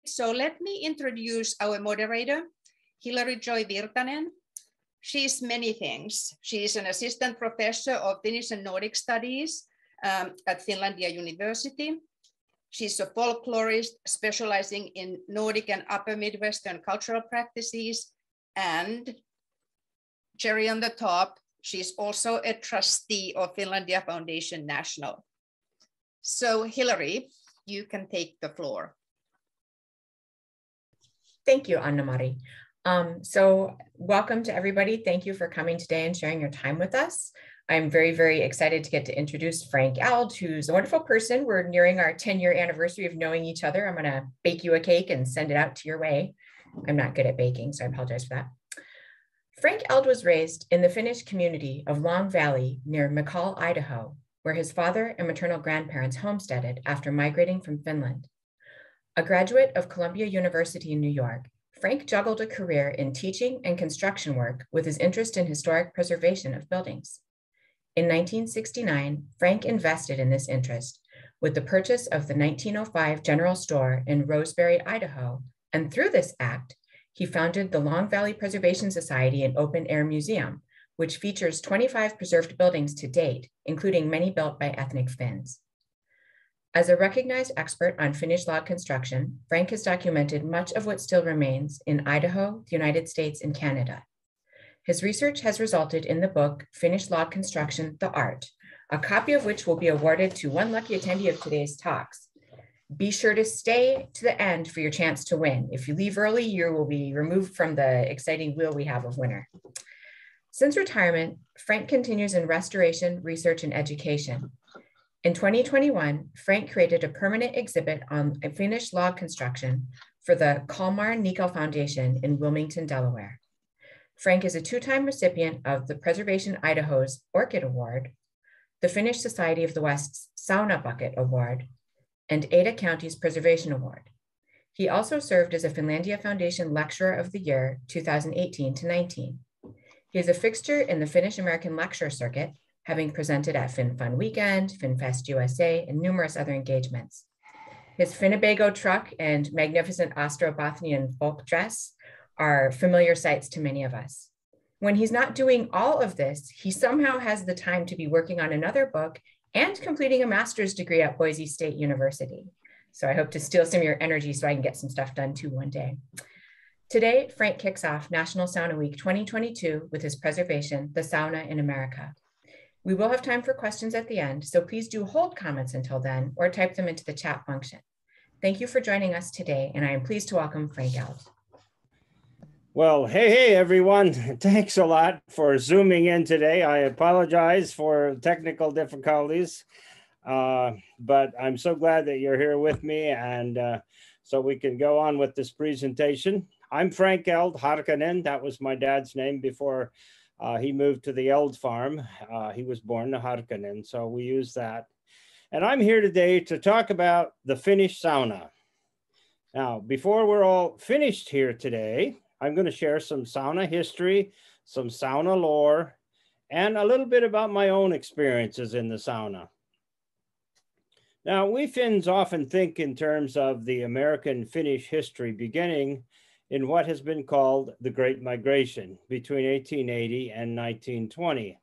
So let me introduce our moderator, Hilary Joy Virtanen. She is many things. She is an assistant professor of Finnish and Nordic studies at Finlandia University. She's a folklorist specializing in Nordic and Upper Midwestern cultural practices. And cherry on the top, she's also a trustee of Finlandia Foundation National. So Hilary, you can take the floor. Thank you, Anna-Mari. So welcome to everybody. Thank you for coming today and sharing your time with us. I'm very, very excited to get to introduce Frank Ald, who's a wonderful person. We're nearing our 10-year anniversary of knowing each other. I'm gonna bake you a cake and send it out to your way. I'm not good at baking, so I apologize for that. Frank Ald was raised in the Finnish community of Long Valley near McCall, Idaho, where his father and maternal grandparents homesteaded after migrating from Finland. A graduate of Columbia University in New York, Frank juggled a career in teaching and construction work with his interest in historic preservation of buildings. In 1969, Frank invested in this interest with the purchase of the 1905 General Store in Roseberry, Idaho, and through this act, he founded the Long Valley Preservation Society and Open Air Museum, which features 25 preserved buildings to date, including many built by ethnic Finns. As a recognized expert on Finnish log construction, Frank has documented much of what still remains in Idaho, the United States, and Canada. His research has resulted in the book, Finnish Log Construction, The Art, a copy of which will be awarded to one lucky attendee of today's talks. Be sure to stay to the end for your chance to win. If you leave early, you will be removed from the exciting wheel we have of winner. Since retirement, Frank continues in restoration, research, and education. In 2021, Frank created a permanent exhibit on Finnish log construction for the Kalmar Nico Foundation in Wilmington, Delaware. Frank is a two-time recipient of the Preservation Idaho's Orchid Award, the Finnish Society of the West's Sauna Bucket Award, and Ada County's Preservation Award. He also served as a Finlandia Foundation Lecturer of the Year 2018 to 19. He is a fixture in the Finnish American lecture circuit, having presented at FinFun Weekend, FinFest USA, and numerous other engagements. His Finnebago truck and magnificent Ostrobothnian folk dress are familiar sights to many of us. When he's not doing all of this, he somehow has the time to be working on another book and completing a master's degree at Boise State University. So I hope to steal some of your energy so I can get some stuff done too one day. Today, Frank kicks off National Sauna Week 2022 with his preservation, The Sauna in America. We will have time for questions at the end, so please do hold comments until then or type them into the chat function. Thank you for joining us today, and I am pleased to welcome Frank Ald. Well, hey, everyone. Thanks a lot for Zooming in today. I apologize for technical difficulties, but I'm so glad that you're here with me, and so we can go on with this presentation. I'm Frank Ald Harkanen. That was my dad's name before he moved to the Eld farm. He was born in Harkanen, so we use that. And I'm here today to talk about the Finnish sauna. Now, before we're all finished here today, I'm going to share some sauna history, some sauna lore, and a little bit about my own experiences in the sauna. Now, we Finns often think in terms of the American Finnish history beginning in what has been called the Great Migration between 1880 and 1920.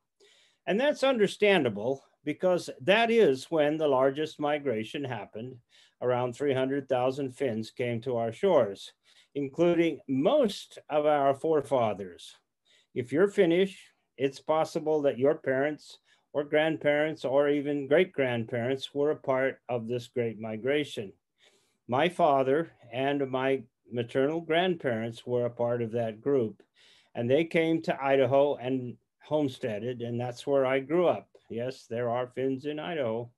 And that's understandable because that is when the largest migration happened. Around 300,000 Finns came to our shores, including most of our forefathers. If you're Finnish, it's possible that your parents or grandparents or even great-grandparents were a part of this great migration. My father and my maternal grandparents were a part of that group, and they came to Idaho and homesteaded, and that's where I grew up. Yes, there are Finns in Idaho.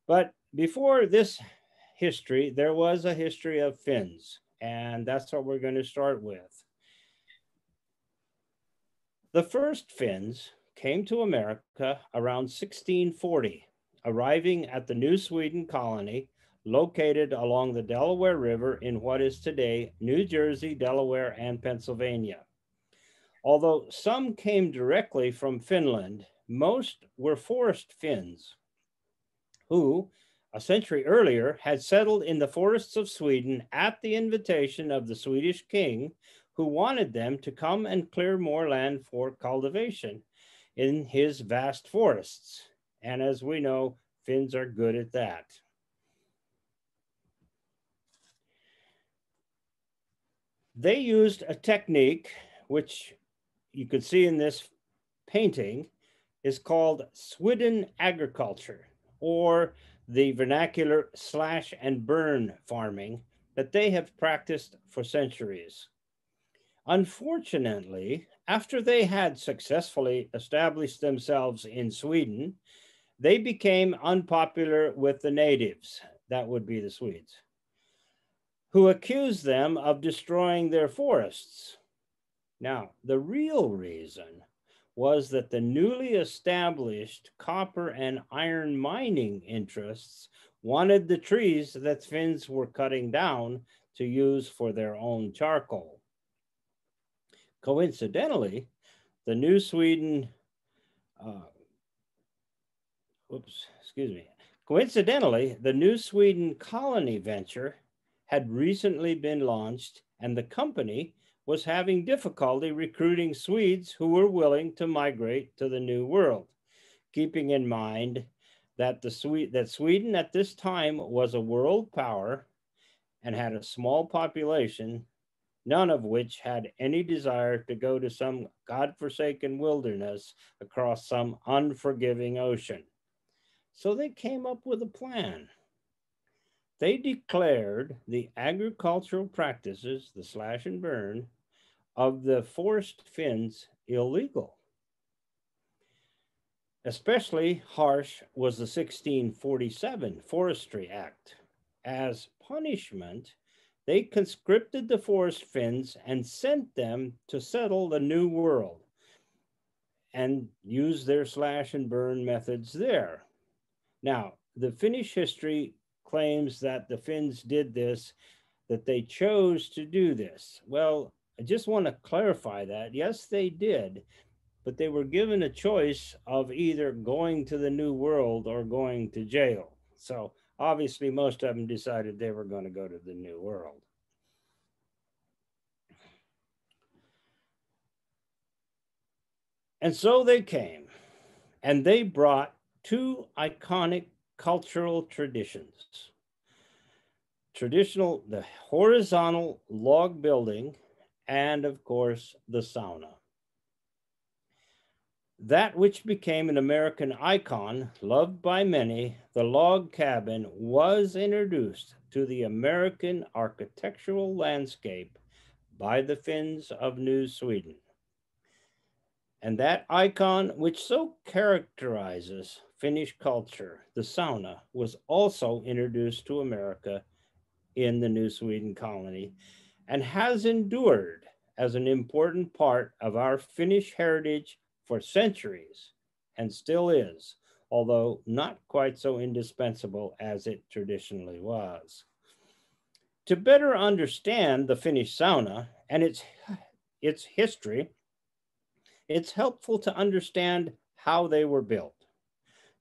But before this history, there was a history of Finns. And that's what we're going to start with. The first Finns came to America around 1640, arriving at the New Sweden colony located along the Delaware River in what is today New Jersey, Delaware, and Pennsylvania. Although some came directly from Finland, most were forced Finns who a century earlier, had settled in the forests of Sweden at the invitation of the Swedish king, who wanted them to come and clear more land for cultivation in his vast forests. And as we know, Finns are good at that. They used a technique which you could see in this painting is called Swidden agriculture, or the vernacular slash and burn farming that they have practiced for centuries. Unfortunately, after they had successfully established themselves in Sweden, they became unpopular with the natives, that would be the Swedes, who accused them of destroying their forests. Now, the real reason was that the newly established copper and iron mining interests wanted the trees that Finns were cutting down to use for their own charcoal. Coincidentally, the New Sweden, Coincidentally, the New Sweden colony venture had recently been launched, and the company was having difficulty recruiting Swedes who were willing to migrate to the New World, keeping in mind that Sweden at this time was a world power and had a small population, none of which had any desire to go to some godforsaken wilderness across some unforgiving ocean. So they came up with a plan. They declared the agricultural practices, the slash and burn, of the forest Finns illegal. Especially harsh was the 1647 Forestry Act. As punishment, they conscripted the forest Finns and sent them to settle the New World and use their slash and burn methods there. Now, the Finnish history claims that the Finns did this, that they chose to do this. Well, I just want to clarify that. Yes, they did, but they were given a choice of either going to the New World or going to jail. So obviously most of them decided they were going to go to the New World. And so they came, and they brought two iconic cultural traditions. The horizontal log building, and of course, the sauna. That which became an American icon, loved by many, the log cabin, was introduced to the American architectural landscape by the Finns of New Sweden. And that icon, which so characterizes Finnish culture, the sauna, was also introduced to America in the New Sweden colony and has endured as an important part of our Finnish heritage for centuries and still is, although not quite so indispensable as it traditionally was. To better understand the Finnish sauna and its history, it's helpful to understand how they were built.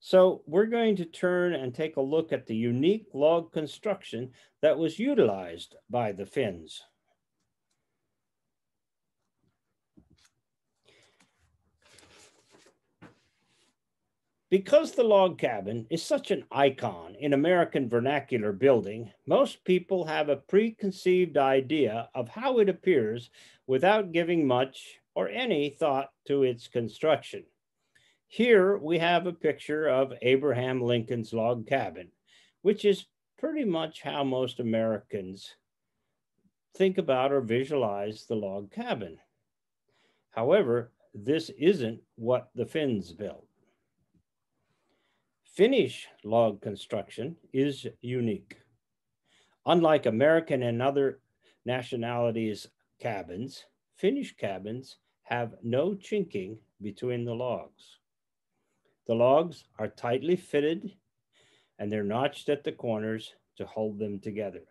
So we're going to turn and take a look at the unique log construction that was utilized by the Finns. Because the log cabin is such an icon in American vernacular building, most people have a preconceived idea of how it appears without giving much or any thought to its construction. Here we have a picture of Abraham Lincoln's log cabin, which is pretty much how most Americans think about or visualize the log cabin. However, this isn't what the Finns built. Finnish log construction is unique. Unlike American and other nationalities' cabins, Finnish cabins have no chinking between the logs. The logs are tightly fitted and they're notched at the corners to hold them together.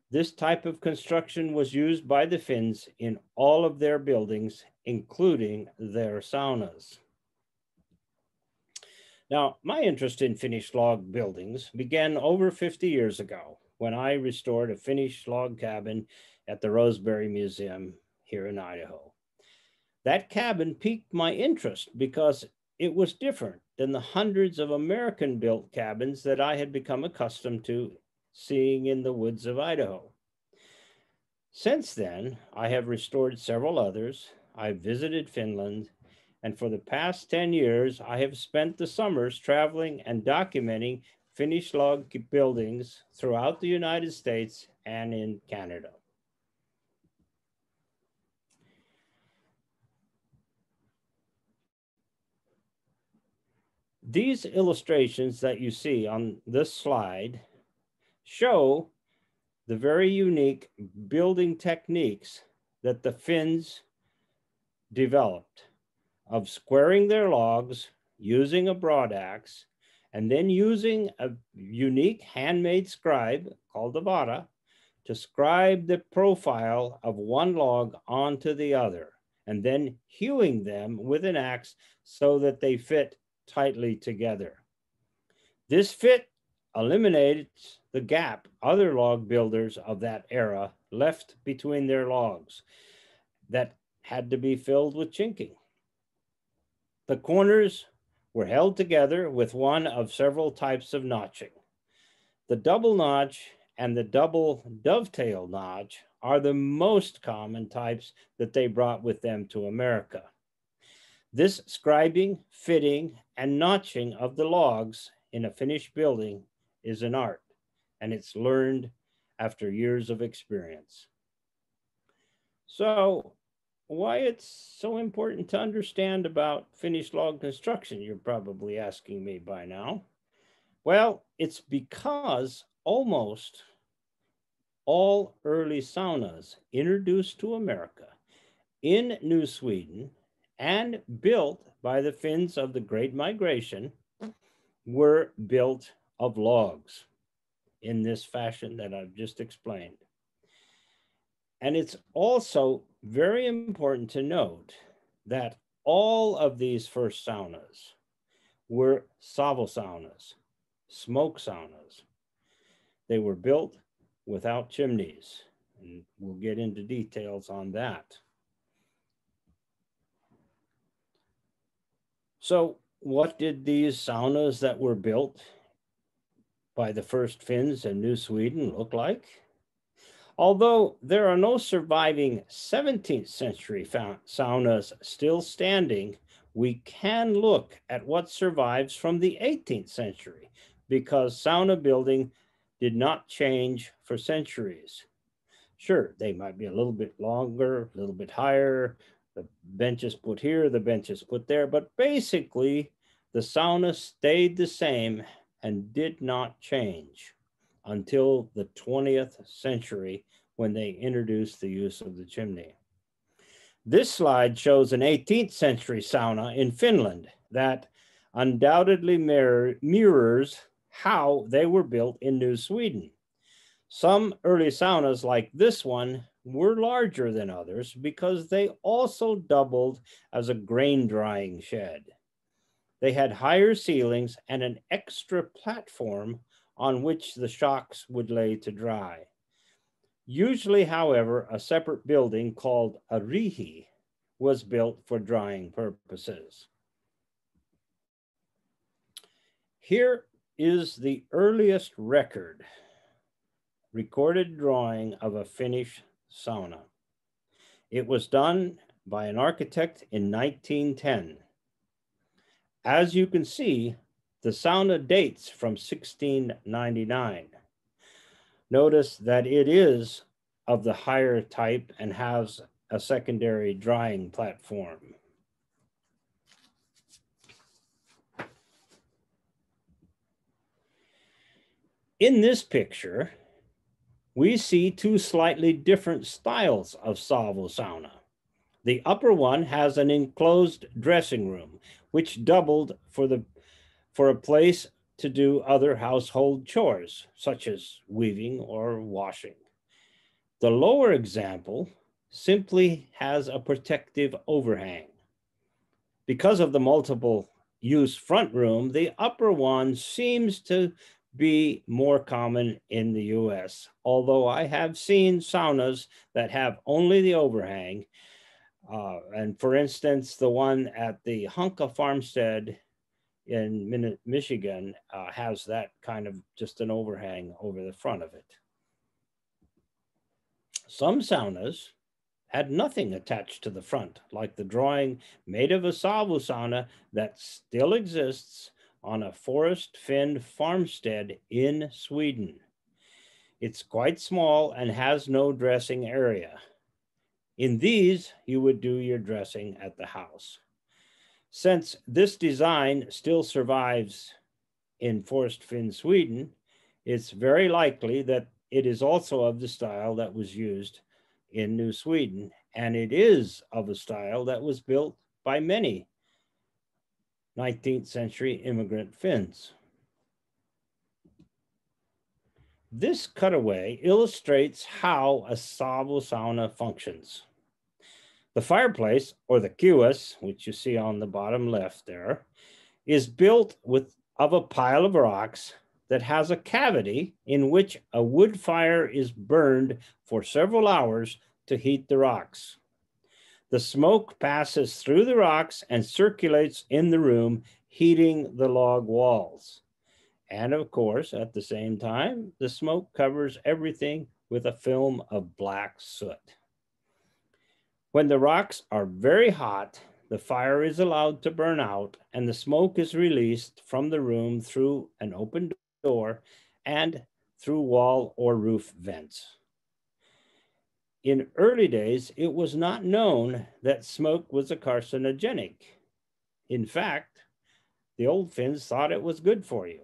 This type of construction was used by the Finns in all of their buildings, including their saunas. Now, my interest in Finnish log buildings began over 50 years ago when I restored a Finnish log cabin at the Roseberry Museum here in Idaho. That cabin piqued my interest because it was different than the hundreds of American-built cabins that I had become accustomed to seeing in the woods of Idaho. Since then, I have restored several others. I've visited Finland, and for the past 10 years, I have spent the summers traveling and documenting Finnish log buildings throughout the United States and in Canada. These illustrations that you see on this slide show the very unique building techniques that the Finns developed of squaring their logs using a broadaxe and then using a unique handmade scribe called the vara to scribe the profile of one log onto the other and then hewing them with an axe so that they fit tightly together. This fit eliminates the gap other log builders of that era left between their logs that had to be filled with chinking. The corners were held together with one of several types of notching. The double notch and the double dovetail notch are the most common types that they brought with them to America. This scribing, fitting, and notching of the logs in a finished building is an art, and it's learned after years of experience. So, why it's so important to understand about Finnish log construction, you're probably asking me by now. Well, it's because almost all early saunas introduced to America in New Sweden and built by the Finns of the Great Migration were built of logs in this fashion that I've just explained. And it's also very important to note that all of these first saunas were saunas, smoke saunas. They were built without chimneys, and we'll get into details on that. So what did these saunas that were built by the first Finns in New Sweden look like? Although there are no surviving 17th century saunas still standing, we can look at what survives from the 18th century because sauna building did not change for centuries. Sure, they might be a little bit longer, a little bit higher, the benches put here, the benches put there, but basically the sauna stayed the same and did not change until the 20th century when they introduced the use of the chimney. This slide shows an 18th century sauna in Finland that undoubtedly mirrors how they were built in New Sweden. Some early saunas like this one were larger than others because they also doubled as a grain drying shed. They had higher ceilings and an extra platform on which the shocks would lay to dry. Usually, however, a separate building called a rihi was built for drying purposes. Here is the earliest recorded drawing of a Finnish sauna. It was done by an architect in 1910. As you can see, the sauna dates from 1699. Notice that it is of the higher type and has a secondary drying platform. In this picture, we see two slightly different styles of sauna. The upper one has an enclosed dressing room, which doubled for a place to do other household chores, such as weaving or washing. The lower example simply has a protective overhang. Because of the multiple use front room, the upper one seems to be more common in the US, although I have seen saunas that have only the overhang. And for instance, the one at the Hunka Farmstead in Michigan has that kind of just an overhang over the front of it. Some saunas had nothing attached to the front, like the drawing made of a Savo sauna that still exists on a Forest Finn farmstead in Sweden. It's quite small and has no dressing area. In these, you would do your dressing at the house. Since this design still survives in Forest Finn, Sweden, it's very likely that it is also of the style that was used in New Sweden, and it is of a style that was built by many 19th century immigrant Finns. This cutaway illustrates how a Savo sauna functions. The fireplace, or the kiuas, which you see on the bottom left there, is built of a pile of rocks that has a cavity in which a wood fire is burned for several hours to heat the rocks. The smoke passes through the rocks and circulates in the room, heating the log walls. And of course, at the same time, the smoke covers everything with a film of black soot. When the rocks are very hot, the fire is allowed to burn out and the smoke is released from the room through an open door and through wall or roof vents. In early days, it was not known that smoke was a carcinogenic. In fact, the old Finns thought it was good for you.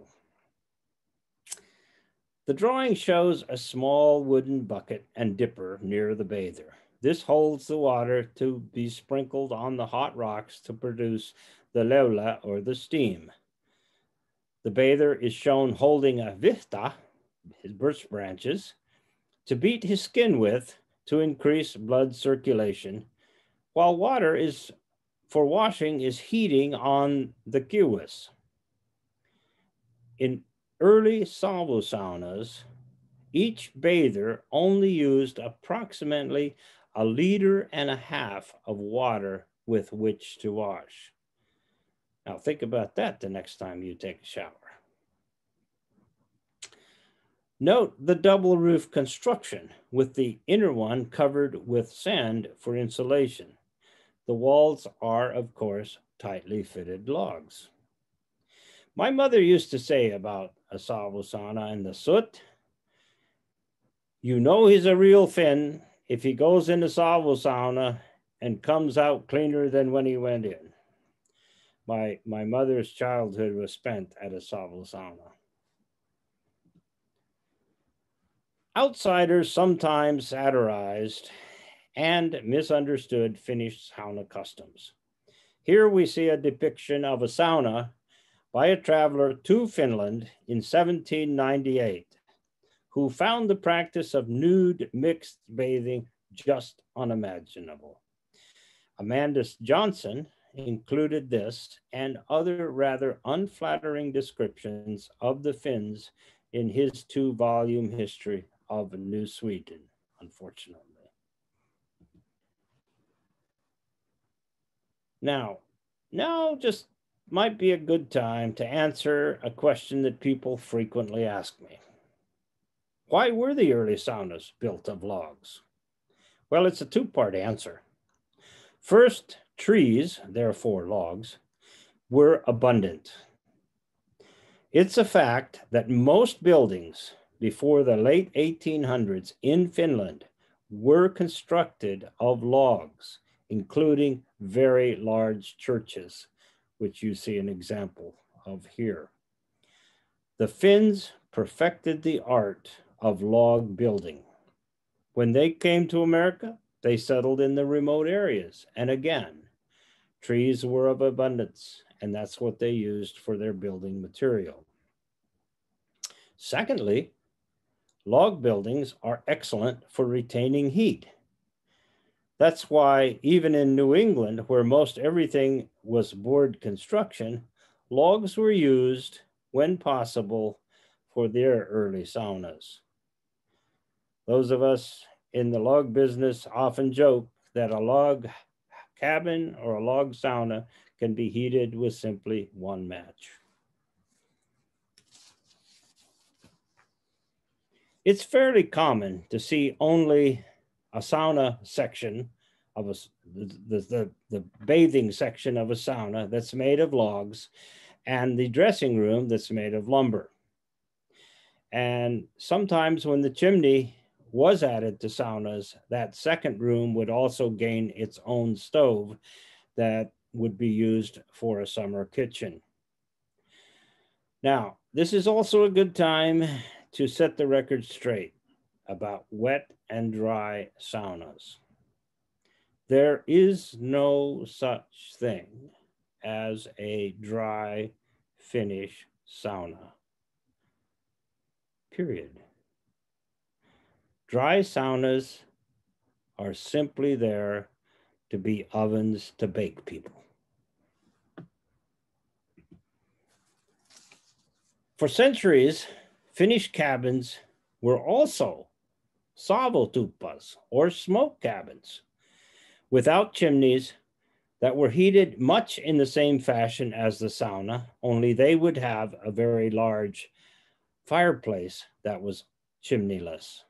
The drawing shows a small wooden bucket and dipper near the bather. This holds the water to be sprinkled on the hot rocks to produce the leula, or the steam. The bather is shown holding a vihta, his birch branches, to beat his skin with to increase blood circulation, while water for washing is heating on the kiuas. In early Savo saunas, each bather only used approximately 1.5 liters of water with which to wash. Now think about that the next time you take a shower. Note the double roof construction, with the inner one covered with sand for insulation. The walls are, of course, tightly fitted logs. My mother used to say about a Savo sauna and the soot, you know he's a real Finn if he goes in a Savo sauna and comes out cleaner than when he went in. My mother's childhood was spent at a Savo sauna. Outsiders sometimes satirized and misunderstood Finnish sauna customs. Here we see a depiction of a sauna by a traveler to Finland in 1798, who found the practice of nude mixed bathing just unimaginable. Amandus Johnson included this and other rather unflattering descriptions of the Finns in his 2-volume history of New Sweden, unfortunately. Now just might be a good time to answer a question that people frequently ask me. Why were the early saunas built of logs? Well, it's a 2-part answer. First, trees, therefore logs, were abundant. It's a fact that most buildings before the late 1800s in Finland were constructed of logs, including very large churches, which you see an example of here. The Finns perfected the art of log building. When they came to America, they settled in the remote areas. And again, trees were of abundance, and that's what they used for their building material. Secondly, log buildings are excellent for retaining heat. That's why even in New England, where most everything was board construction, logs were used when possible for their early saunas. Those of us in the log business often joke that a log cabin or a log sauna can be heated with simply one match. It's fairly common to see only a sauna section of the bathing section of a sauna that's made of logs and the dressing room that's made of lumber. And sometimes when the chimney was added to saunas, that second room would also gain its own stove that would be used for a summer kitchen. Now, this is also a good time to set the record straight about wet and dry saunas. There is no such thing as a dry Finnish sauna, period. Dry saunas are simply there to be ovens to bake people. For centuries, Finnish cabins were also savutupas, or smoke cabins, without chimneys that were heated much in the same fashion as the sauna, only they would have a very large fireplace that was chimneyless.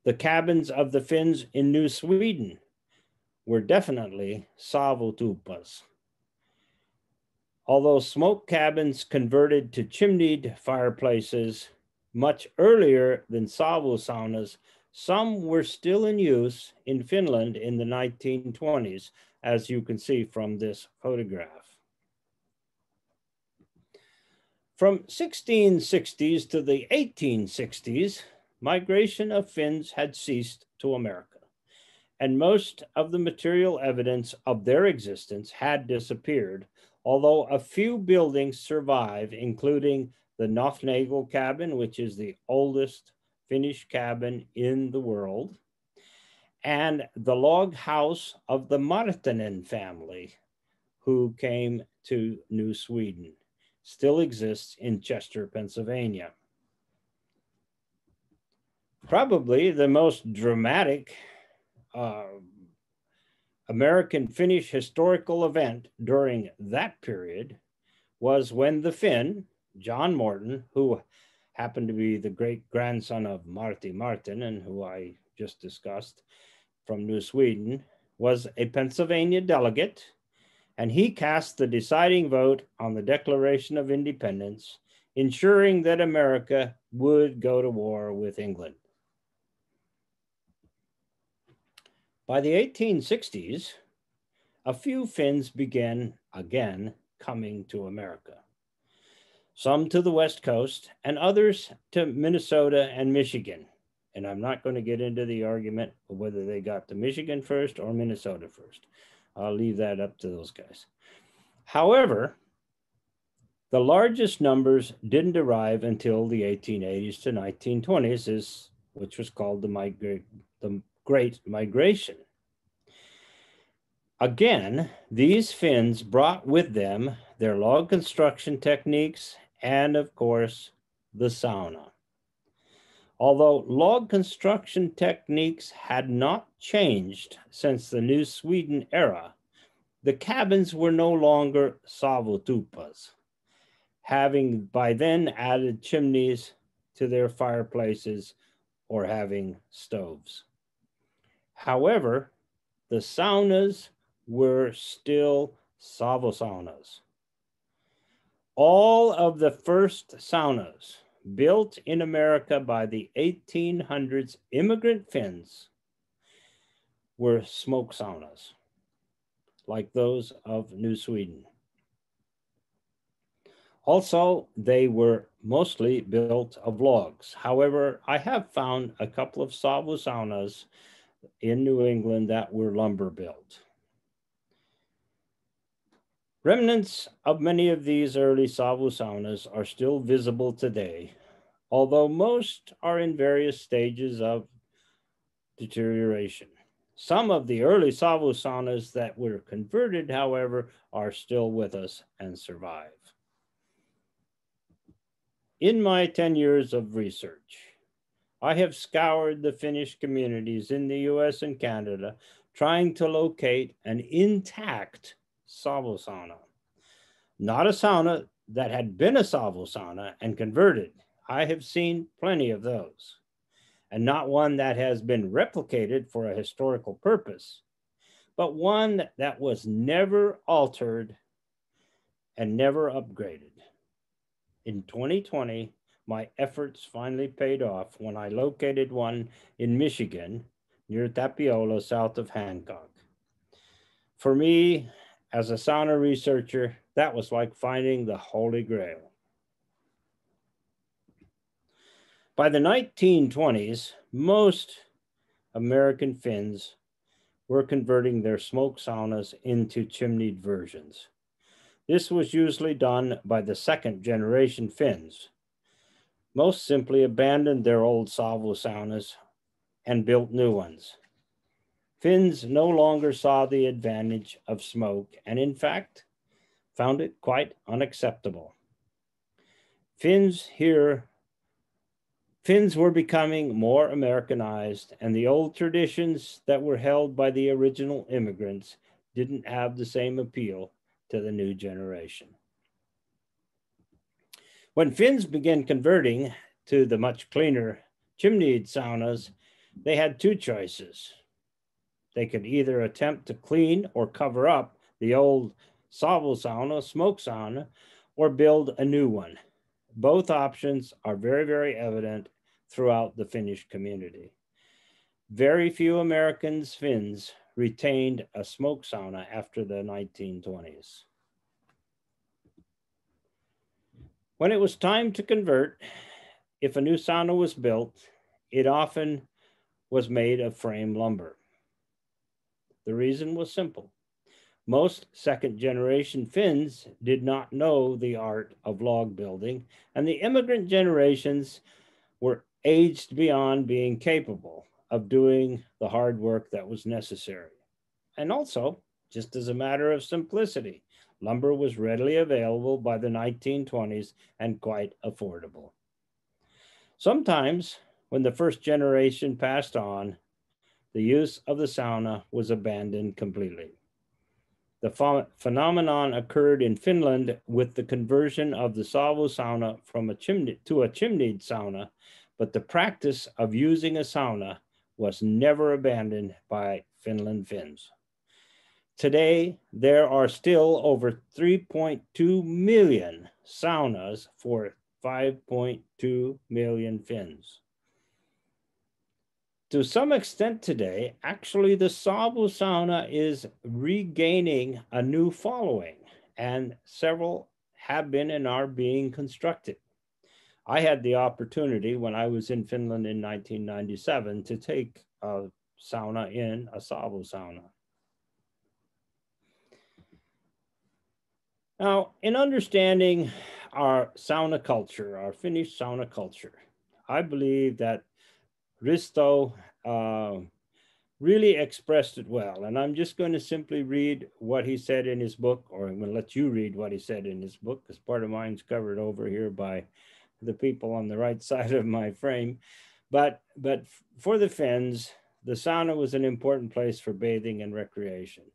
The cabins of the Finns in New Sweden were definitely savutupas. Although smoke cabins converted to chimneyed fireplaces much earlier than savu saunas, some were still in use in Finland in the 1920s, as you can see from this photograph. From 1660s to the 1860s, migration of Finns had ceased to America, and most of the material evidence of their existence had disappeared, although a few buildings survive, including the Nafnagel cabin, which is the oldest Finnish cabin in the world, and the log house of the Martinen family, who came to New Sweden, still exists in Chester, Pennsylvania. Probably the most dramatic American Finnish historical event during that period was when the Finn, John Morton, who happened to be the great grandson of Martti Martinen, who I just discussed from New Sweden, was a Pennsylvania delegate, and he cast the deciding vote on the Declaration of Independence, ensuring that America would go to war with England. By the 1860s, a few Finns began again coming to America. Some to the West Coast and others to Minnesota and Michigan. And I'm not going to get into the argument of whether they got to Michigan first or Minnesota first. I'll leave that up to those guys. However, the largest numbers didn't arrive until the 1880s to 1920s, which was called the Great Migration. Again, these Finns brought with them their log construction techniques and, of course, the sauna. Although log construction techniques had not changed since the New Sweden era, the cabins were no longer savutupas, having by then added chimneys to their fireplaces or having stoves. However, the saunas were still savusaunas. All of the first saunas built in America by the 1800s immigrant Finns were smoke saunas, like those of New Sweden. Also, they were mostly built of logs. However, I have found a couple of savu saunas in New England that were lumber built. Remnants of many of these early savu saunas are still visible today, although most are in various stages of deterioration. Some of the early savu saunas that were converted, however, are still with us and survive. In my 10 years of research, I have scoured the Finnish communities in the US and Canada, trying to locate an intact sauna. Not a sauna that had been a sauna and converted. I have seen plenty of those. And not one that has been replicated for a historical purpose, but one that was never altered and never upgraded. In 2020, my efforts finally paid off when I located one in Michigan, near Tapiola, south of Hancock. For me, as a sauna researcher, that was like finding the Holy Grail. By the 1920s, most American Finns were converting their smoke saunas into chimneyed versions. This was usually done by the second generation Finns. Most simply abandoned their old saunas and built new ones. Finns no longer saw the advantage of smoke and, in fact, found it quite unacceptable. Finns were becoming more Americanized, and the old traditions that were held by the original immigrants didn't have the same appeal to the new generation. When Finns began converting to the much cleaner chimneyed saunas, they had two choices. They could either attempt to clean or cover up the old sauna, smoke sauna, or build a new one. Both options are very, very evident throughout the Finnish community. Very few Finns retained a smoke sauna after the 1920s. When it was time to convert, if a new sauna was built, it often was made of frame lumber. The reason was simple. Most second-generation Finns did not know the art of log building, and the immigrant generations were aged beyond being capable of doing the hard work that was necessary. And also, just as a matter of simplicity, lumber was readily available by the 1920s and quite affordable. Sometimes, when the first generation passed on, the use of the sauna was abandoned completely. The phenomenon occurred in Finland with the conversion of the sauna from a chimneyed sauna, but the practice of using a sauna was never abandoned by Finland Finns. Today, there are still over 3.2 million saunas for 5.2 million Finns. To some extent today, actually the sauna is regaining a new following, and several have been and are being constructed. I had the opportunity when I was in Finland in 1997 to take a sauna in a sauna. Now, in understanding our sauna culture, our Finnish sauna culture, I believe that Risto really expressed it well. And I'm just going to simply read what he said in his book, or I'm going to let you read what he said in his book, because part of mine's covered over here by the people on the right side of my frame. But for the Finns, the sauna was an important place for bathing and recreation.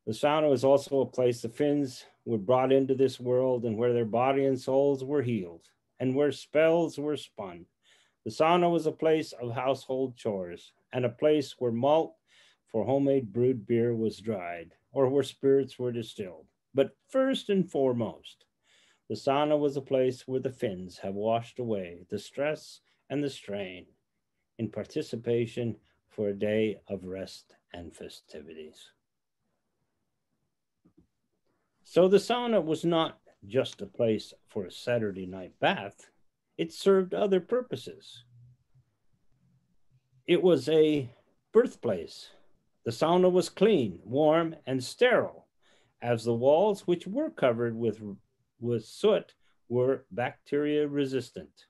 The sauna was also a place the Finns were brought into this world and where their body and souls were healed and where spells were spun. The sauna was a place of household chores and a place where malt for homemade brewed beer was dried or where spirits were distilled. But first and foremost, the sauna was a place where the Finns have washed away the stress and the strain in participation for a day of rest and festivities. So the sauna was not just a place for a Saturday night bath. It served other purposes. It was a birthplace. The sauna was clean, warm, and sterile, as the walls, which were covered with soot, were bacteria resistant.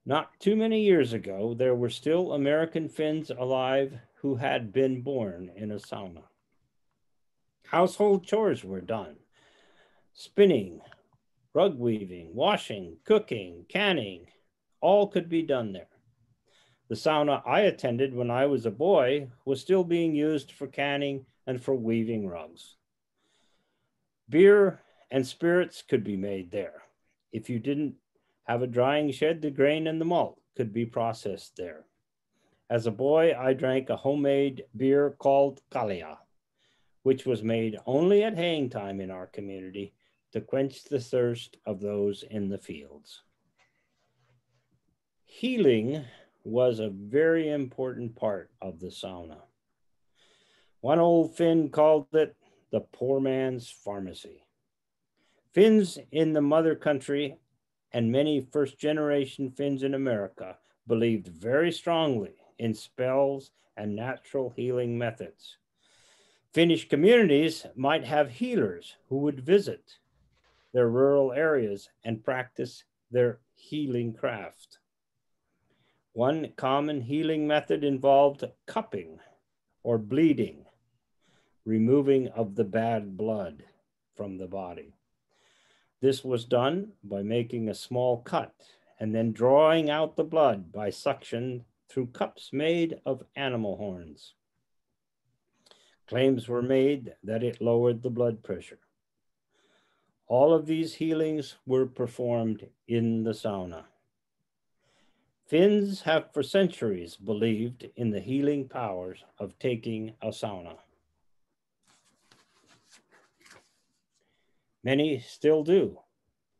Not too many years ago, there were still American Finns alive who had been born in a sauna. Household chores were done. Spinning, Rug weaving, washing, cooking, canning, all could be done there. The sauna I attended when I was a boy was still being used for canning and for weaving rugs. Beer and spirits could be made there. If you didn't have a drying shed, the grain and the malt could be processed there. As a boy, I drank a homemade beer called Kalia, which was made only at haying time in our community to quench the thirst of those in the fields. Healing was a very important part of the sauna. One old Finn called it the poor man's pharmacy. Finns in the mother country and many first-generation Finns in America believed very strongly in spells and natural healing methods. Finnish communities might have healers who would visit their rural areas and practice their healing craft. One common healing method involved cupping or bleeding, removing of the bad blood from the body. This was done by making a small cut and then drawing out the blood by suction through cups made of animal horns. Claims were made that it lowered the blood pressure. All of these healings were performed in the sauna. Finns have for centuries believed in the healing powers of taking a sauna. Many still do,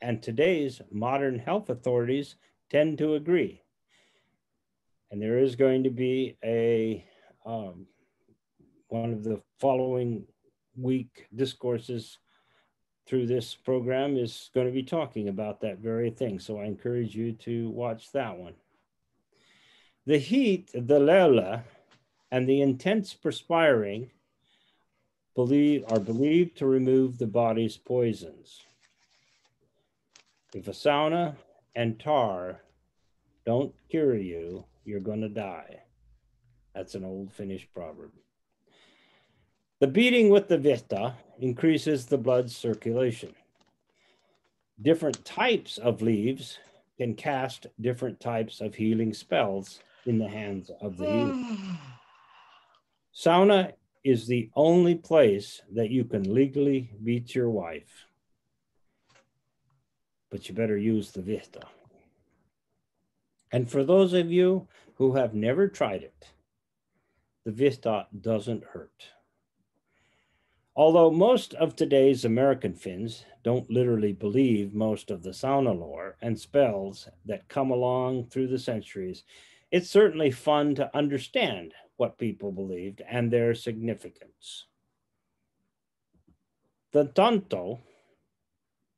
and today's modern health authorities tend to agree. And there is going to be one of the following week discourses through this program is going to be talking about that very thing. So I encourage you to watch that one. The heat, the leula, and the intense perspiring are believed to remove the body's poisons. If a sauna and tar don't cure you, you're going to die. That's an old Finnish proverb. The beating with the vihta increases the blood circulation. Different types of leaves can cast different types of healing spells in the hands of the healer. Sauna is the only place that you can legally beat your wife, but you better use the vihta. And for those of you who have never tried it, the vihta doesn't hurt. Although most of today's American Finns don't literally believe most of the sauna lore and spells that come along through the centuries, it's certainly fun to understand what people believed and their significance. The TONTTU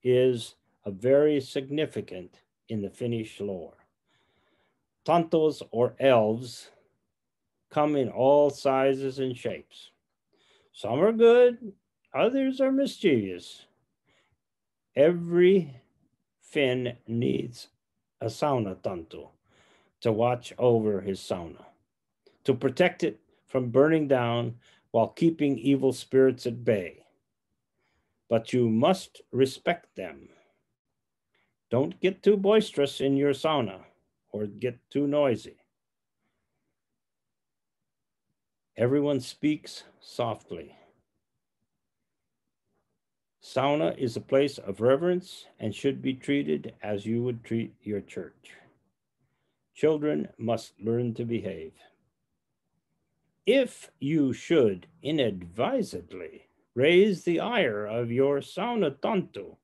is a very significant in the Finnish lore. Tonttus, or elves, come in all sizes and shapes. Some are good, others are mischievous. Every Finn needs a sauna tonttu to watch over his sauna, to protect it from burning down while keeping evil spirits at bay. But you must respect them. Don't get too boisterous in your sauna or get too noisy. Everyone speaks softly. Sauna is a place of reverence and should be treated as you would treat your church. Children must learn to behave. If you should inadvisedly raise the ire of your sauna tonttu,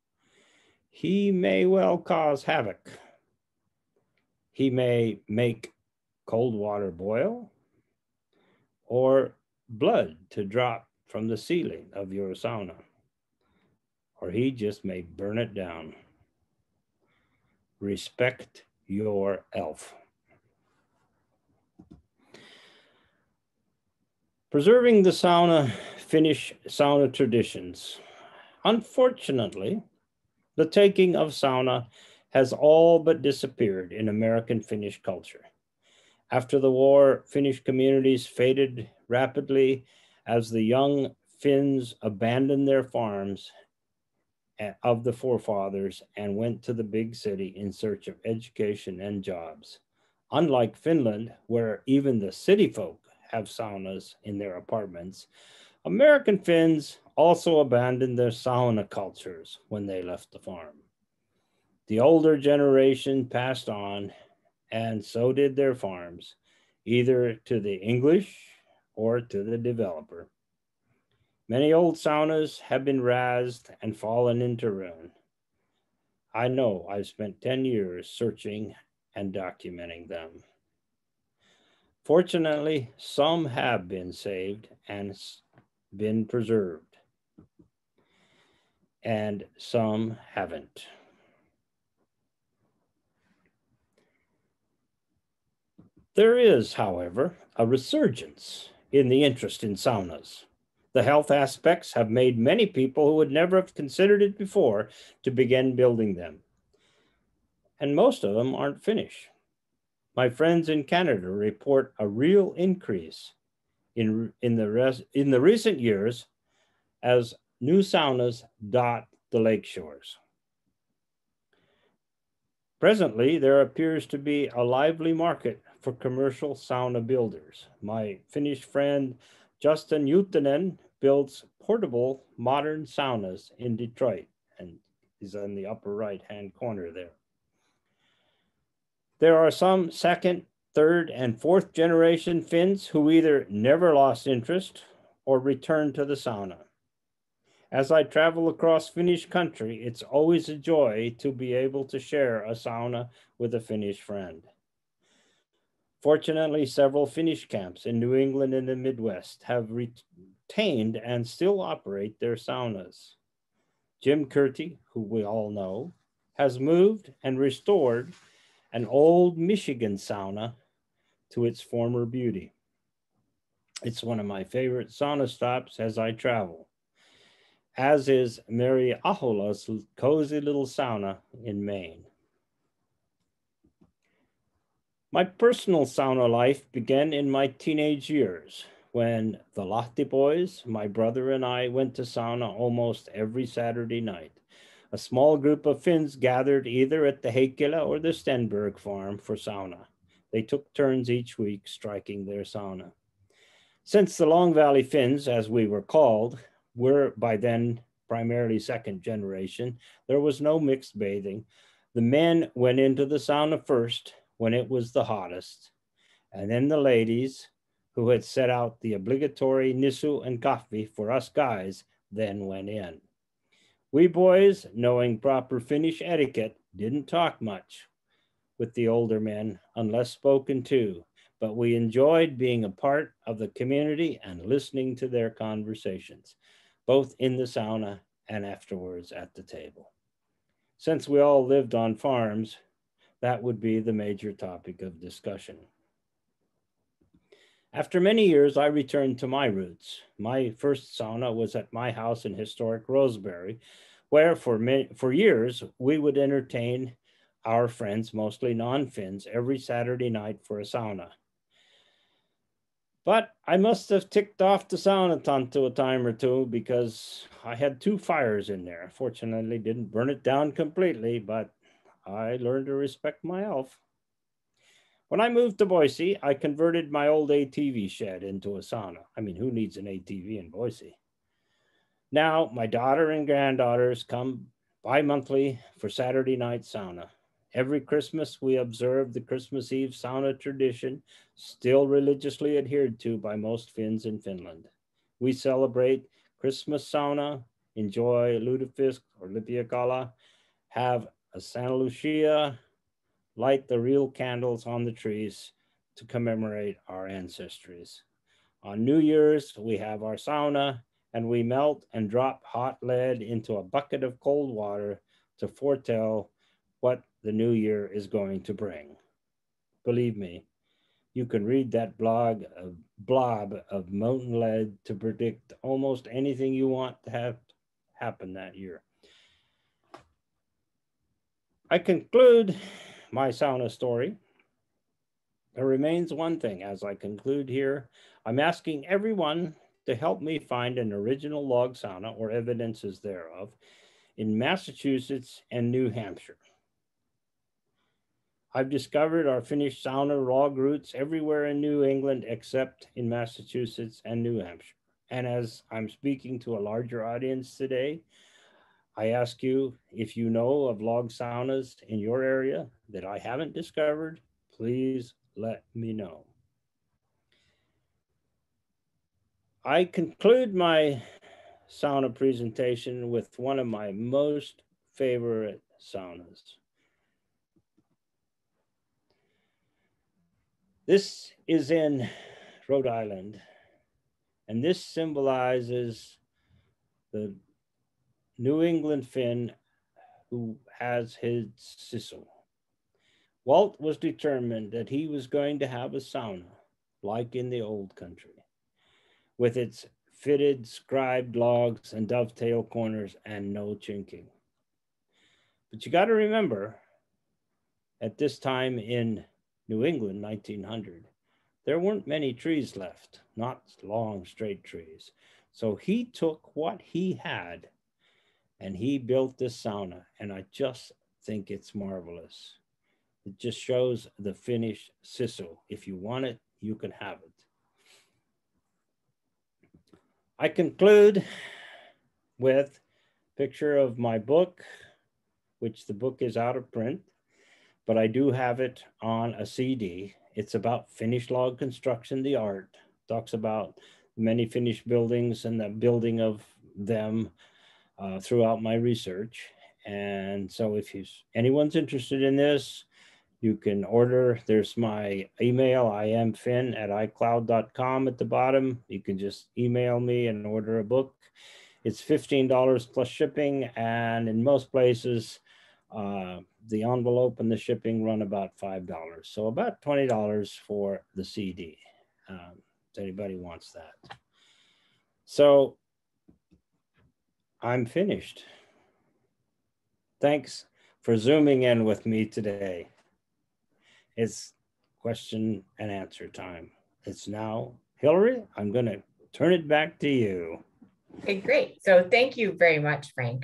he may well cause havoc. He may make cold water boil or blood to drop from the ceiling of your sauna, or he just may burn it down. Respect your elf. Preserving the Finnish sauna traditions. Unfortunately, the taking of sauna has all but disappeared in American Finnish culture. After the war, Finnish communities faded rapidly as the young Finns abandoned their farms of the forefathers and went to the big city in search of education and jobs. Unlike Finland, where even the city folk have saunas in their apartments, American Finns also abandoned their sauna cultures when they left the farm. The older generation passed on, and so did their farms, either to the English or to the developer. Many old saunas have been razed and fallen into ruin. I know I've spent 10 years searching and documenting them. Fortunately, some have been saved and been preserved, and some haven't. There is, however, a resurgence in the interest in saunas. The health aspects have made many people who would never have considered it before to begin building them. And most of them aren't Finnish. My friends in Canada report a real increase in the recent years as new saunas dot the lake shores. Presently, there appears to be a lively market for commercial sauna builders. My Finnish friend Justin Juttunen builds portable modern saunas in Detroit, and he's on the upper right-hand corner there. There are some second, third, and fourth generation Finns who either never lost interest or returned to the sauna. As I travel across Finnish country, it's always a joy to be able to share a sauna with a Finnish friend. Fortunately, several Finnish camps in New England and the Midwest have retained and still operate their saunas. Jim Curti, who we all know, has moved and restored an old Michigan sauna to its former beauty. It's one of my favorite sauna stops as I travel, as is Mary Ahola's cozy little sauna in Maine. My personal sauna life began in my teenage years when the Lahti boys, my brother and I went to sauna almost every Saturday night. A small group of Finns gathered either at the Heikkilä or the Stenberg farm for sauna. They took turns each week striking their sauna. Since the Long Valley Finns, as we were called, were by then primarily second generation, there was no mixed bathing. The men went into the sauna first when it was the hottest, and then the ladies, who had set out the obligatory nisu and kahvi for us guys, then went in. We boys, knowing proper Finnish etiquette, didn't talk much with the older men unless spoken to, but we enjoyed being a part of the community and listening to their conversations, both in the sauna and afterwards at the table. Since we all lived on farms, that would be the major topic of discussion. After many years, I returned to my roots. My first sauna was at my house in historic Roseberry, where for years we would entertain our friends, mostly non-Finns, every Saturday night for a sauna. But I must have ticked off the sauna TONTTU a time or two because I had 2 fires in there. Fortunately, didn't burn it down completely, but I learned to respect my elf. When I moved to Boise, I converted my old ATV shed into a sauna. I mean, who needs an ATV in Boise? Now, my daughter and granddaughters come bi-monthly for Saturday night sauna. Every Christmas, we observe the Christmas Eve sauna tradition, still religiously adhered to by most Finns in Finland. We celebrate Christmas sauna, enjoy lutefisk or lipiakala, have a Santa Lucia, light the real candles on the trees to commemorate our ancestries. On New Year's, we have our sauna, and we melt and drop hot lead into a bucket of cold water to foretell what the new year is going to bring. Believe me, you can read that blob of molten lead to predict almost anything you want to have happen that year. I conclude my sauna story. There remains one thing as I conclude here. I'm asking everyone to help me find an original log sauna or evidences thereof in Massachusetts and New Hampshire. I've discovered our Finnish sauna log roots everywhere in New England except in Massachusetts and New Hampshire. And as I'm speaking to a larger audience today, I ask you, if you know of log saunas in your area that I haven't discovered, please let me know. I conclude my sauna presentation with one of my most favorite saunas. This is in Rhode Island, and this symbolizes the New England Finn who has his sizzle. Walt was determined that he was going to have a sauna like in the old country, with its fitted scribed logs and dovetail corners and no chinking. But you got to remember, at this time in New England, 1900, there weren't many trees left, not long straight trees. So he took what he had and he built this sauna, and I just think it's marvelous. It just shows the Finnish sizzle. If you want it, you can have it. I conclude with a picture of my book, which the book is out of print, but I do have it on a CD. It's about Finnish log construction, the art. Talks about many Finnish buildings and the building of them throughout my research. And so if anyone's interested in this, you can order. There's my email, imfin@icloud.com at the bottom. You can just email me and order a book. It's $15 plus shipping. And in most places, the envelope and the shipping run about $5. So about $20 for the CD, if anybody wants that. So I'm finished. Thanks for zooming in with me today. It's question and answer time. It's now, Hillary, I'm going to turn it back to you. Okay, great. So thank you very much, Frank.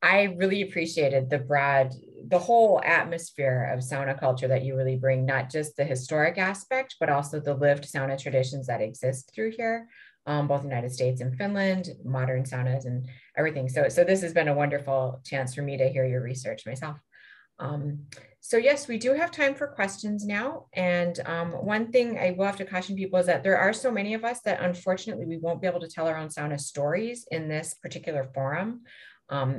I really appreciated the whole atmosphere of sauna culture that you really bring, not just the historic aspect, but also the lived sauna traditions that exist through here, both in the United States and Finland, modern saunas and everything. So this has been a wonderful chance for me to hear your research myself. So yes, we do have time for questions now. And one thing I will have to caution people is that there are so many of us that unfortunately we won't be able to tell our own sauna stories in this particular forum.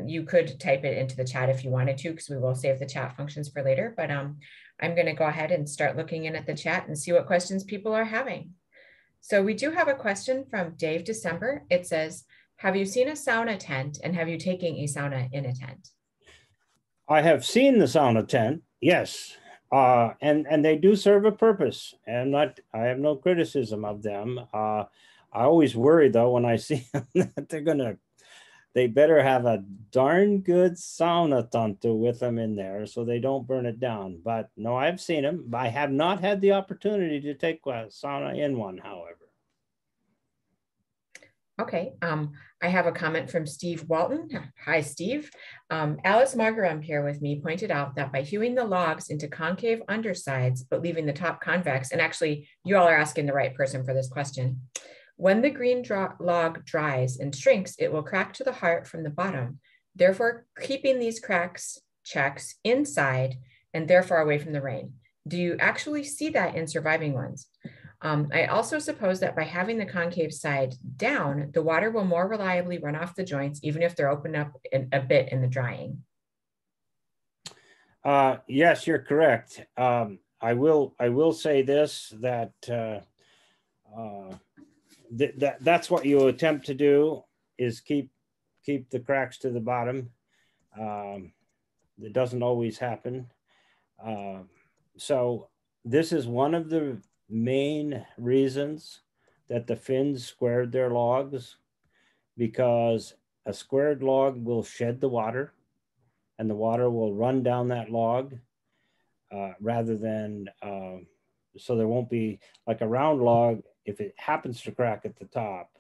You could type it into the chat if you wanted to, because we will save the chat functions for later. But I'm going to go ahead and start looking in at the chat and see what questions people are having. So we do have a question from Dave December. It says, have you seen a sauna tent and have you taken a sauna in a tent? I have seen the sauna tent, yes, and they do serve a purpose. And I have no criticism of them. I always worry though when I see them that they better have a darn good sauna TONTTU with them in there so they don't burn it down. But no, I've seen them. I have not had the opportunity to take a sauna in one, however. Okay, I have a comment from Steve Walton. Hi, Steve. Alice Margaram here with me pointed out that by hewing the logs into concave undersides, but leaving the top convex, and actually you all are asking the right person for this question. When the green log dries and shrinks, it will crack to the heart from the bottom, therefore keeping these checks inside and therefore away from the rain. Do you actually see that in surviving ones? I also suppose that by having the concave side down, the water will more reliably run off the joints, even if they're opened up a bit in the drying. Yes, you're correct. I will say this, that that's what you attempt to do, is keep the cracks to the bottom. It doesn't always happen. So this is one of the main reasons that the Finns squared their logs, because a squared log will shed the water and the water will run down that log rather than, so there won't be like a round log. If it happens to crack at the top,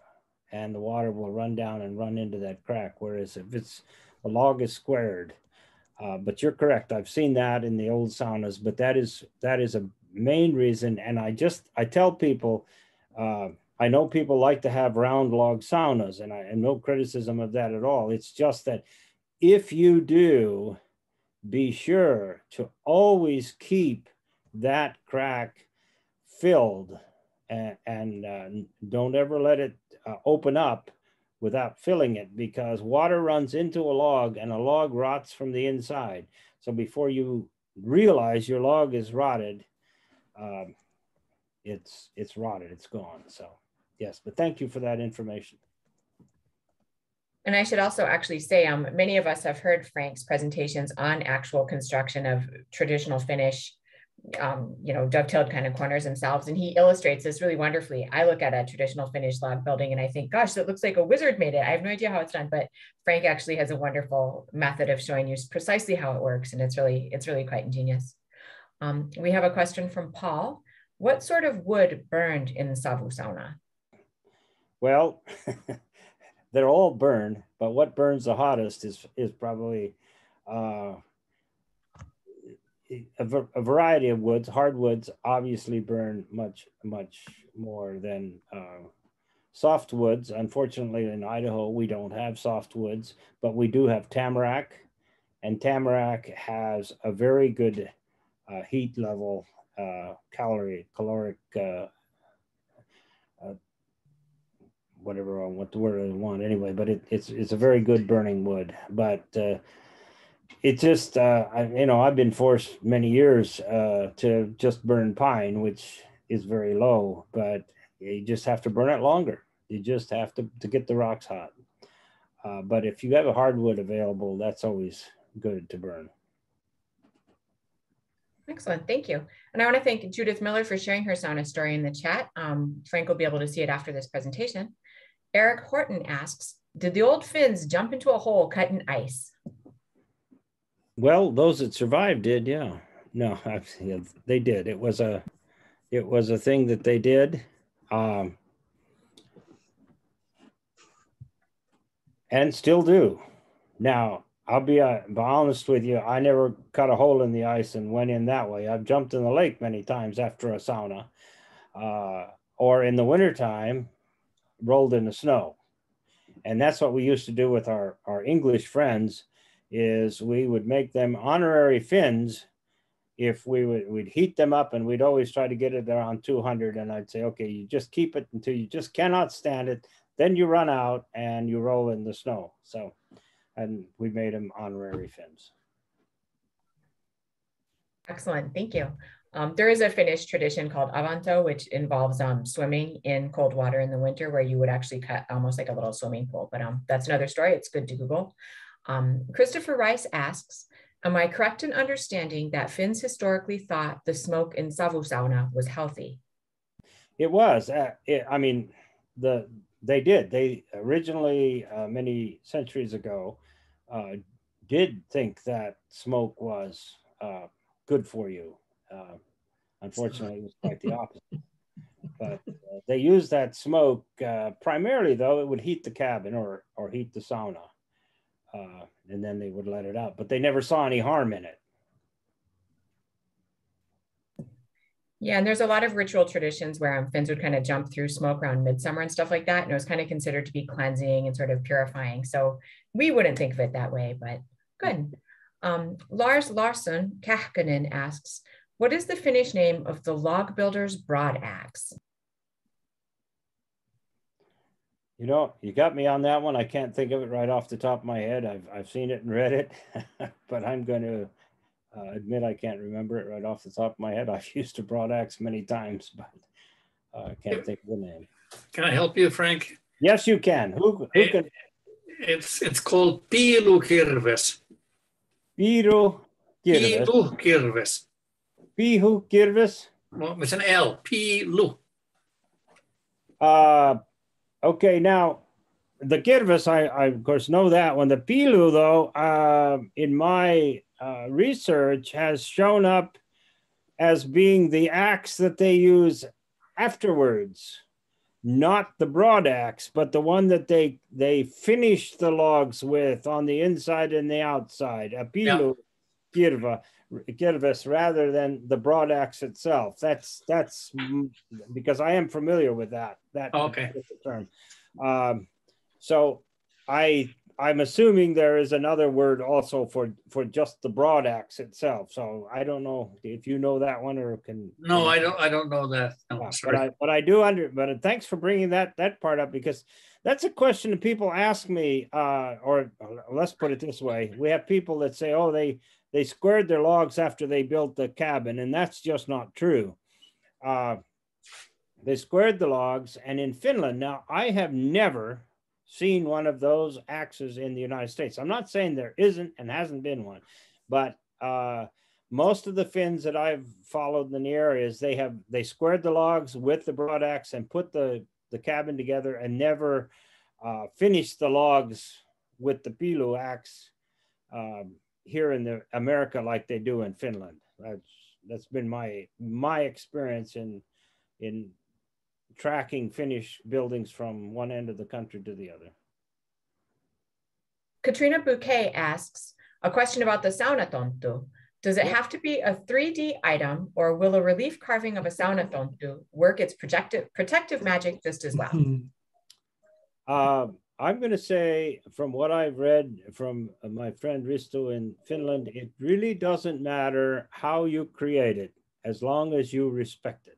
and the water will run down and run into that crack. Whereas if it's a log is squared. But you're correct. I've seen that in the old saunas, but that is a main reason. And I tell people, I know people like to have round log saunas, and no criticism of that at all. It's just that if you do, be sure to always keep that crack filled, and don't ever let it open up without filling it, because water runs into a log and a log rots from the inside. So before you realize your log is rotted, it's rotted, it's gone. So yes, but thank you for that information. And I should also actually say, many of us have heard Frank's presentations on actual construction of traditional Finnish, dovetailed kind of corners themselves. And he illustrates this really wonderfully. I look at a traditional Finnish log building and I think, gosh, that looks like a wizard made it. I have no idea how it's done, but Frank actually has a wonderful method of showing you precisely how it works. And it's really quite ingenious. We have a question from Paul. What sort of wood burned in the Savu sauna? Well, they're all burned, but what burns the hottest is probably a variety of woods. Hardwoods obviously burn much more than softwoods. Unfortunately, in Idaho, we don't have softwoods, but we do have tamarack, and tamarack has a very good heat level, caloric, whatever, what the word I want anyway, but it's a very good burning wood. But it just, I've been forced many years to just burn pine, which is very low, but you just have to burn it longer. You just have to get the rocks hot. But if you have a hardwood available, that's always good to burn. Excellent, thank you. And I want to thank Judith Miller for sharing her sauna story in the chat. Frank will be able to see it after this presentation. Eric Horton asks, did the old Finns jump into a hole cut in ice? Well, those that survived did, yeah. No, they did. It was a thing that they did. And still do. Now, I'll be honest with you, I never cut a hole in the ice and went in that way. I've jumped in the lake many times after a sauna, or in the wintertime, rolled in the snow. And that's what we used to do with our English friends, is we would make them honorary Finns if we'd heat them up, and we'd always try to get it around 200. And I'd say, okay, you just keep it until you just cannot stand it. Then you run out and you roll in the snow. So, and we made them honorary Finns. Excellent, thank you. There is a Finnish tradition called avanto, which involves swimming in cold water in the winter, where you would actually cut almost like a little swimming pool. But that's another story. It's good to Google. Christopher Rice asks, am I correct in understanding that Finns historically thought the smoke in Savu sauna was healthy? It was. They did. They originally, many centuries ago, did think that smoke was good for you. Unfortunately, it was quite the opposite. But they used that smoke primarily, though, it would heat the cabin or heat the sauna. And then they would let it out. But they never saw any harm in it. Yeah, and there's a lot of ritual traditions where Finns would kind of jump through smoke around midsummer and stuff like that. And it was kind of considered to be cleansing and sort of purifying. So we wouldn't think of it that way, but good. Lars Larsson Kahkonen asks, what is the Finnish name of the log builder's broad axe? You know, you got me on that one. I can't think of it right off the top of my head. I've seen it and read it, but I'm going to admit I can't remember it right off the top of my head. I've used a broad axe many times, but I can't think of the name. Can I help you, Frank? Yes, you can. Who can? It's called piilukirves. Piilukirves. Piilukirves. Piilukirves. Well, it's an L. Piilu. Okay, now the kirves, I of course know that one. The pilu, though, in my research, has shown up as being the axe that they use afterwards. not the broad axe, but the one that they finish the logs with on the inside and the outside, a pilu kirves, rather than the broad axe itself. That's because I am familiar with that Okay. term. So I'm assuming there is another word also for just the broad axe itself. So I don't know if you know that one or can. No, I don't know that. No, Yeah, sorry. but I do but thanks for bringing that part up, because that's a question that people ask me, or let's put it this way. We have people that say, oh, they squared their logs after they built the cabin, and that's just not true. They squared the logs, and in Finland, now I have never seen one of those axes in the United States. I'm not saying there isn't and hasn't been one, but most of the Finns that I've followed in the areas, they squared the logs with the broad axe and put the cabin together, and never finished the logs with the pilu axe here in America like they do in Finland. That's been my experience in tracking Finnish buildings from one end of the country to the other. Katrina Bouquet asks a question about the sauna tonttu. Does it have to be a 3D item, or will a relief carving of a sauna tonttu work its protective magic just as well? I'm going to say, from what I've read from my friend Risto in Finland, it really doesn't matter how you create it, as long as you respect it.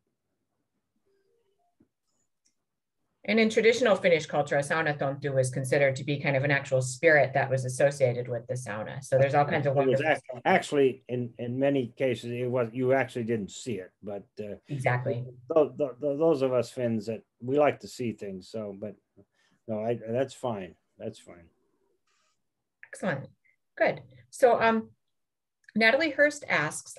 And in traditional Finnish culture, a sauna tonttu is considered to be kind of an actual spirit that was associated with the sauna. So there's all kinds of wonderful. Actually, in many cases, you actually didn't see it, but exactly. Those of us Finns that we like to see things. So, but no, that's fine. That's fine. Excellent. Good. So Natalie Hurst asks,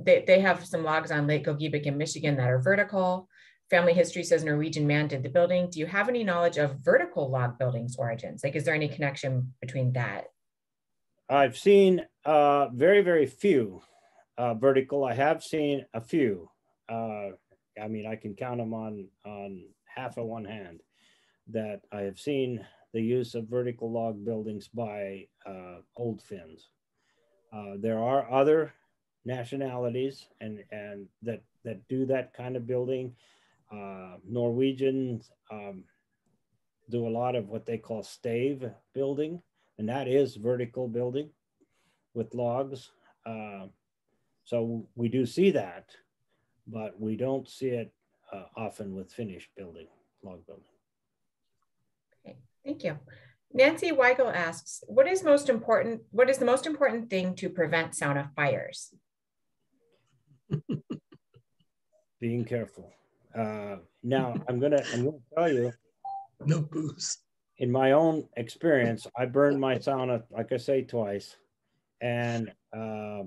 they have some logs on Lake Gogebic in Michigan that are vertical. Family history says Norwegian man did the building. Do you have any knowledge of vertical log buildings origins? Like, is there any connection between that? I've seen very, very few vertical. I have seen a few. I mean, I can count them on half of one hand that I have seen the use of vertical log buildings by old Finns. There are other nationalities and that do that kind of building. Norwegians do a lot of what they call stave building, and that is vertical building with logs. So we do see that, but we don't see it often with Finnish building, log building. Okay, thank you. Nancy Weigel asks, what is the most important thing to prevent sauna fires? Being careful. Now I'm gonna tell you, no booze. In my own experience, I burned my sauna, like I say, twice, and I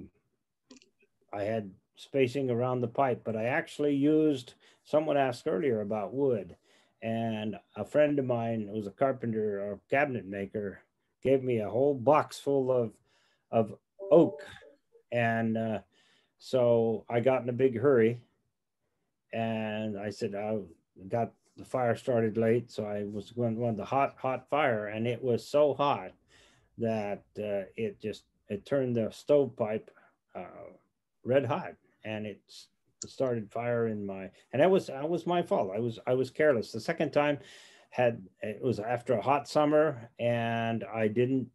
had spacing around the pipe, but I actually used, someone asked earlier about wood, and a friend of mine who was a carpenter or cabinet maker gave me a whole box full of oak, and so I got in a big hurry. And I said, I got the fire started late, so I was going on the hot fire, and it was so hot that it turned the stovepipe red hot, and it started fire in my, and that was my fault. I was careless. The second time it was after a hot summer, and I didn't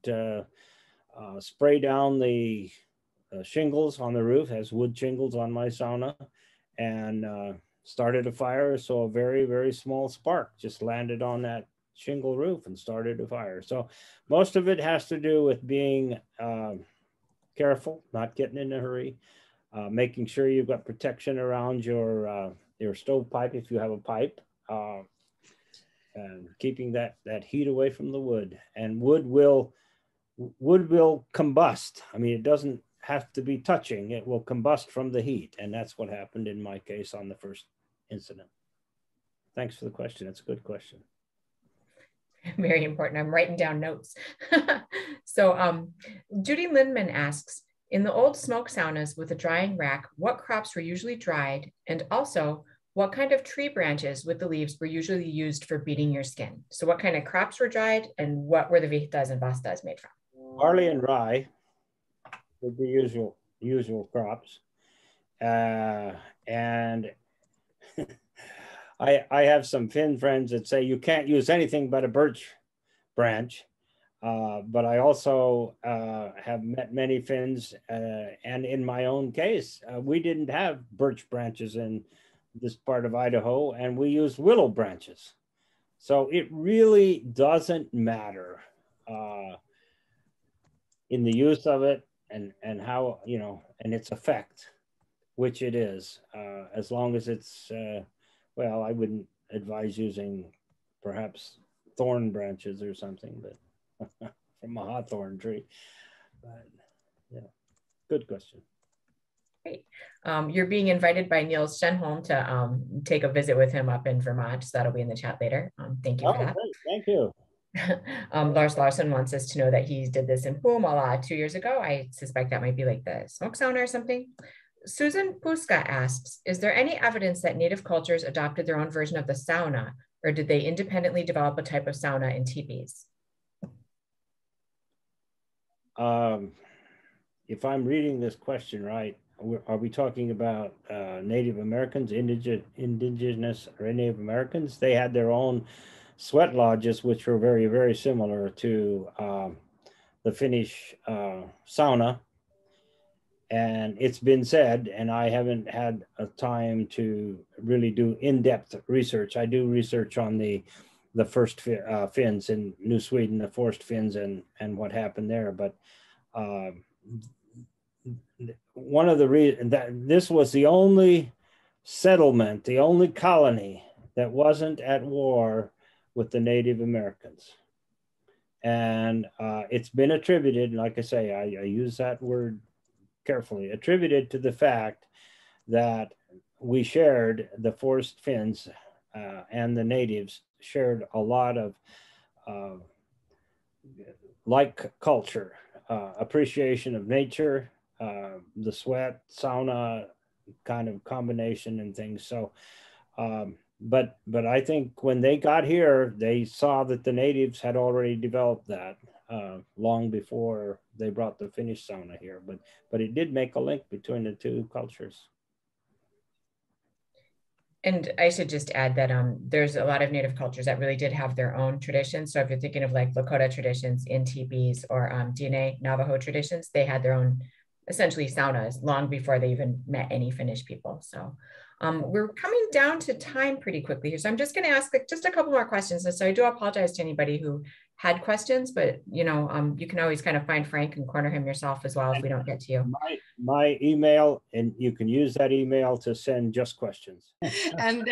spray down the shingles on the roof, as wood shingles on my sauna, and started a fire. So a very, very small spark just landed on that shingle roof and started a fire. So most of it has to do with being careful, not getting in a hurry, making sure you've got protection around your stovepipe if you have a pipe, and keeping that heat away from the wood. And wood will combust. I mean, it doesn't have to be touching, it will combust from the heat. And that's what happened in my case on the first incident. Thanks for the question. That's a good question. Very important. I'm writing down notes. So Judy Lindman asks, in the old smoke saunas with a drying rack, what crops were usually dried? And also, what kind of tree branches with the leaves were usually used for beating your skin? So what kind of crops were dried and what were the vichtas and vastas made from? Barley and rye would be usual crops. And I have some Finn friends that say you can't use anything but a birch branch. But I also have met many Finns, and in my own case, we didn't have birch branches in this part of Idaho, and we used willow branches. So it really doesn't matter in the use of it and how, you know, and its effect, which it is, as long as it's, well, I wouldn't advise using perhaps thorn branches or something, but from a hawthorn tree. But yeah, good question. Great. You're being invited by Niels Shenholm to take a visit with him up in Vermont. So that'll be in the chat later. Thank you for that. Great. Thank you. Lars Larson wants us to know that he did this in Puumala 2 years ago. I suspect that might be like the smoke sauna or something. Susan Puska asks, is there any evidence that native cultures adopted their own version of the sauna, or did they independently develop a type of sauna in teepees? If I'm reading this question right, are we talking about Native Americans, indigenous or Native Americans? They had their own sweat lodges, which were very, very similar to the Finnish sauna. And it's been said, and I haven't had a time to really do in-depth research. I do research on the first Finns in New Sweden, the forced Finns, and what happened there. But one of the reasons that this was the only settlement, the only colony that wasn't at war with the Native Americans. And it's been attributed, like I say, I use that word carefully, attributed to the fact that we shared, the forced Finns and the natives shared a lot of like culture, appreciation of nature, the sweat, sauna kind of combination and things. So, but I think when they got here, they saw that the natives had already developed that long before they brought the Finnish sauna here. But it did make a link between the two cultures. And I should just add that there's a lot of native cultures that really did have their own traditions. So if you're thinking of like Lakota traditions in teepees or DNA Navajo traditions, they had their own essentially saunas long before they even met any Finnish people. So we're coming down to time pretty quickly here. So I'm just going to ask just a couple more questions. And so I do apologize to anybody who had questions, but you know, you can always kind of find Frank and corner him yourself as well if we don't get to you. My email, and you can use that email to send just questions. And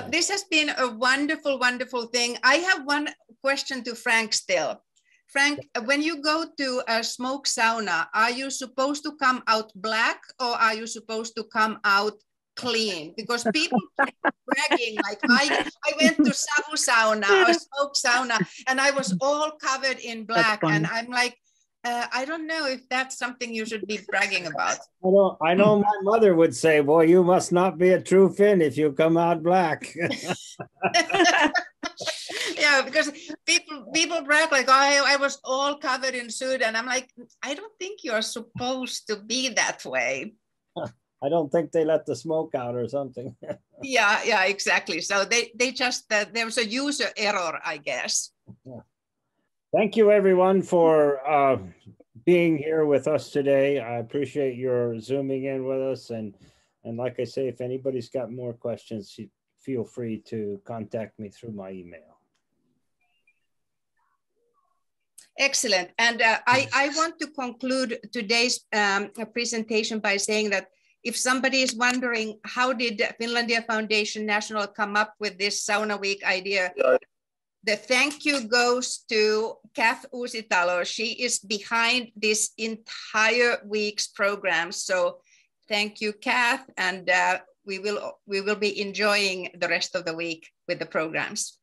this has been a wonderful, wonderful thing. I have one question to Frank still. Frank, when you go to a smoke sauna, are you supposed to come out black or are you supposed to come out clean? Because people keep bragging, like I went to sauna or smoke sauna and I was all covered in black, and I'm like, I don't know if that's something you should be bragging about. I know my mother would say, boy, you must not be a true Finn if you come out black. Yeah, because people brag like, I was all covered in soot, and I'm like, I don't think you're supposed to be that way. I don't think they let the smoke out or something. Yeah, exactly. So they just, there was a user error, I guess. Yeah. Thank you, everyone, for being here with us today. I appreciate your zooming in with us. And like I say, if anybody's got more questions, feel free to contact me through my email. Excellent. And I want to conclude today's presentation by saying that if somebody is wondering how did Finlandia Foundation National come up with this Sauna Week idea, the thank you goes to Kath Uusitalo. She is behind this entire week's program. So thank you, Kath, and we will be enjoying the rest of the week with the programs.